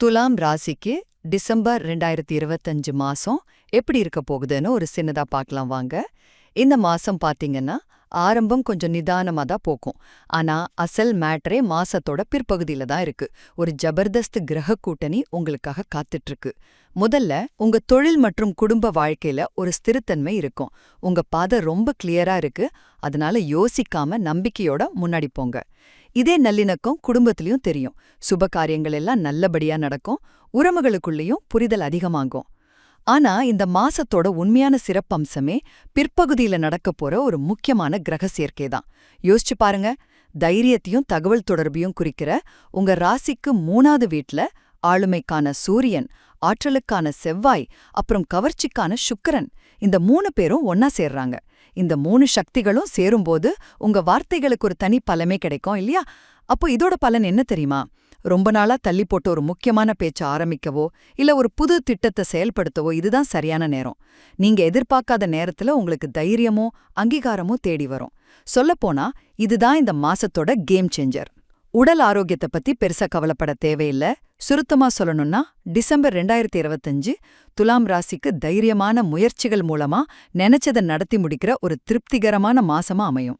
துலாம் ராசிக்கு டிசம்பர் 2025 மாசம் எப்படி இருக்க போகுதுன்னு ஒரு சின்னதா பார்க்கலாம் வாங்க. இந்த மாசம் பாத்தீங்கன்னா ஆரம்பம் கொஞ்சம் நிதானமா தான் போக்கும். ஆனா அசல் மேட்டரே மாசத்தோட பிற்பகுதியில தான் இருக்கு. ஒரு ஜபர்தஸ்த் கிரக கூட்டணி உங்களுக்காக காத்துட்டு இருக்கு. முதல்ல உங்க தொழில் மற்றும் குடும்ப வாழ்க்கையில ஒரு ஸ்திரத்தன்மை இருக்கும். உங்க பாதை ரொம்ப கிளியரா இருக்கு. அதனால யோசிக்காம நம்பிக்கையோட முன்னாடி போங்க. இதே நல்லிணக்கம் குடும்பத்திலயும் தெரியும். சுப காரியங்கள் எல்லாம் நல்லபடியா நடக்கும். உறவுகளுக்குள்ளேயும் புரிதல் அதிகமாகும். ஆனா இந்த மாசத்தோட உண்மையான சிறப்பம்சமே பிற்பகுதியில நடக்கப் போற ஒரு முக்கியமான கிரக சேர்க்கை தான். யோசிச்சு பாருங்க. தைரியத்தையும் தகவல் தொடர்பையும் குறிக்கிற உங்க ராசிக்கு 3வது வீட்ல ஆளுமைக்கான சூரியன், ஆற்றலுக்கான செவ்வாய், அப்புறம் கவர்ச்சிக்கான சுக்கிரன், இந்த 3 பேரும் ஒன்னா சேர்றாங்க. இந்த 3 சக்திகளும் சேரும்போது உங்க வார்த்தைகளுக்கு ஒரு தனி பலமே கிடைக்கும் இல்லையா? அப்போ இதோட பலன் என்ன தெரியுமா? ரொம்ப நாளா தள்ளி போட்டு ஒரு முக்கியமான பேச்ச ஆரம்பிக்கவோ இல்ல ஒரு புது திட்டத்தை செயல்படுத்தவோ இதுதான் சரியான நேரம். நீங்க எதிர்பார்க்காத நேரத்துல உங்களுக்கு தைரியமோ அங்கீகாரமோ தேடி வரும். சொல்லப்போனா இதுதான் இந்த மாசத்தோட கேம் சேஞ்சர். உடல் ஆரோக்கியத்தை பத்தி பெருசா கவலைப்பட தேவையில்ல. சுருத்தமா சொல்லணும்னா டிசம்பர் 2025 துலாம் ராசிக்கு தைரியமான முயற்சிகள் மூலமா நினைச்சதை நடத்தி முடிக்கிற ஒரு திருப்திகரமான மாசமா அமையும்.